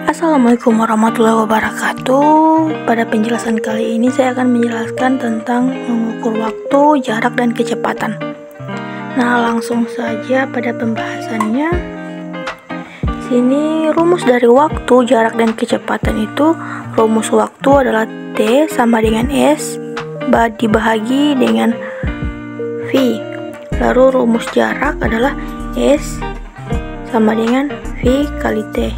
Assalamualaikum warahmatullahi wabarakatuh. Pada penjelasan kali ini saya akan menjelaskan tentang mengukur waktu, jarak, dan kecepatan. Nah, langsung saja pada pembahasannya. Sini rumus dari waktu, jarak, dan kecepatan itu, rumus waktu adalah T sama dengan S dibahagi dengan V. Lalu rumus jarak adalah S sama dengan V kali T.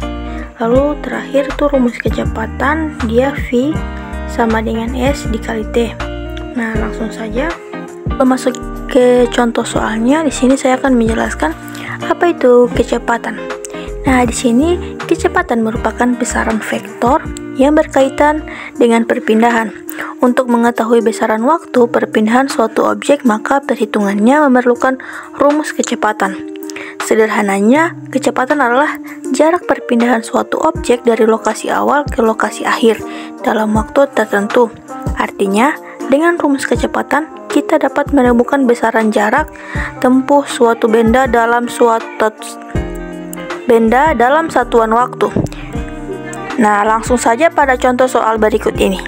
Lalu terakhir tuh rumus kecepatan, dia V sama dengan S dikali T. Nah, langsung saja masuk ke contoh soalnya. Di sini saya akan menjelaskan apa itu kecepatan. Nah, di sini kecepatan merupakan besaran vektor yang berkaitan dengan perpindahan. Untuk mengetahui besaran waktu perpindahan suatu objek, maka perhitungannya memerlukan rumus kecepatan. Sederhananya, kecepatan adalah jarak perpindahan suatu objek dari lokasi awal ke lokasi akhir dalam waktu tertentu. Artinya, dengan rumus kecepatan, kita dapat menemukan besaran jarak tempuh suatu benda dalam satuan waktu. Nah, langsung saja pada contoh soal berikut ini.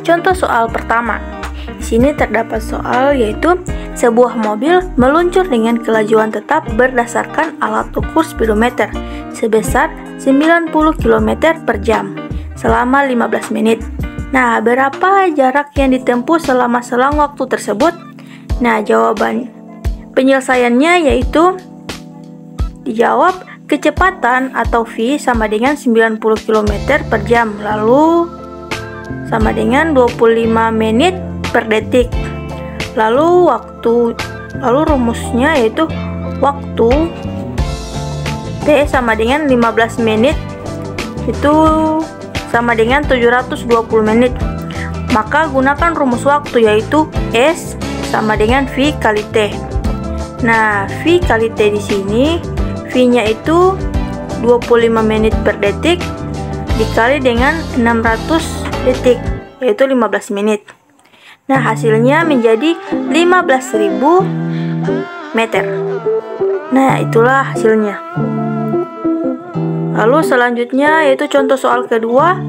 Contoh soal pertama. Di sini terdapat soal yaitu sebuah mobil meluncur dengan kelajuan tetap berdasarkan alat ukur speedometer sebesar 90 km per jam selama 15 menit. Nah, berapa jarak yang ditempuh selama selang waktu tersebut? Nah, jawaban penyelesaiannya yaitu dijawab kecepatan atau V sama dengan 90 km per jam, lalu sama dengan 25 menit per detik. Lalu rumusnya yaitu waktu T sama dengan 15 menit itu sama dengan 720 menit. Maka gunakan rumus waktu yaitu S sama dengan V kali T. Nah, V kali T di sini V-nya itu 25 menit per detik dikali dengan 600 detik yaitu 15 menit. Nah, hasilnya menjadi 15.000 meter. Nah, itulah hasilnya. Lalu selanjutnya yaitu contoh soal kedua.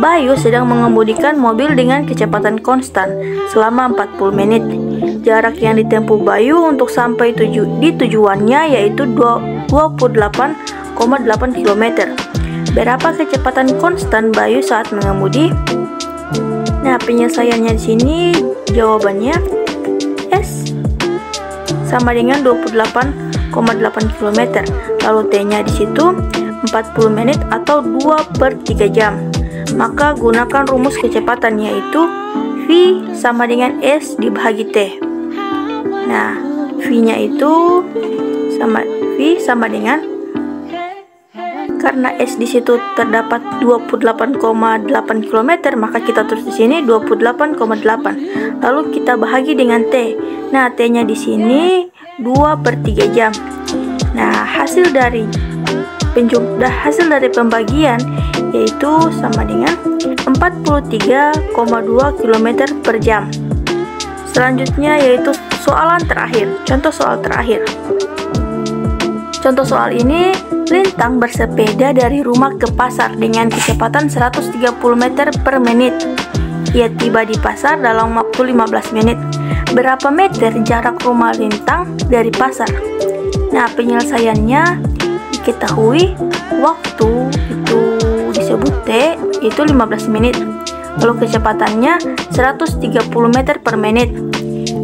Bayu sedang mengemudikan mobil dengan kecepatan konstan selama 40 menit. Jarak yang ditempuh Bayu untuk sampai di tujuannya yaitu 28,8 km. Berapa kecepatan konstan Bayu saat mengemudi? Nah, penyelesaiannya di sini jawabannya S sama dengan 28,8 km. Lalu T-nya di situ 40 menit atau 2/3 jam. Maka gunakan rumus kecepatan yaitu V sama dengan S dibagi T. Nah, V-nya itu V sama dengan, karena S di situ terdapat 28,8 km, maka kita tulis di sini 28,8. Lalu kita bahagi dengan T. Nah, T-nya di sini 2/3 jam. Nah, hasil dari pembagian yaitu sama dengan 43,2 km per jam. Selanjutnya yaitu soalan terakhir, contoh soal terakhir. Contoh soal ini, Lintang bersepeda dari rumah ke pasar dengan kecepatan 130 meter per menit. Ia tiba di pasar dalam waktu 15 menit. Berapa meter jarak rumah Lintang dari pasar? Nah, penyelesaiannya diketahui waktu itu disebut T itu 15 menit. Lalu kecepatannya 130 meter per menit.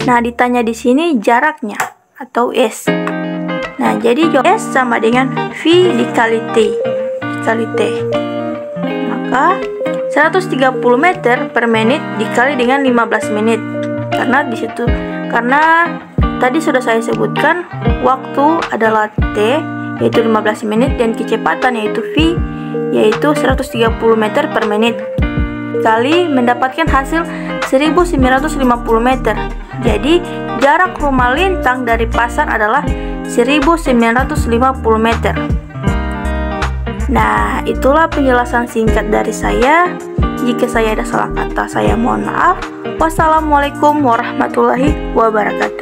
Nah, ditanya di sini jaraknya atau S. Nah, jadi S sama dengan V dikali T. Maka 130 meter per menit dikali dengan 15 menit. Karena tadi sudah saya sebutkan waktu adalah T yaitu 15 menit dan kecepatan yaitu V yaitu 130 meter per menit. Kali mendapatkan hasil 1950 meter. Jadi jarak rumah Lintang dari pasar adalah 1950 meter. Nah, itulah penjelasan singkat dari saya. Jika saya ada salah kata, saya mohon maaf. Wassalamualaikum warahmatullahi wabarakatuh.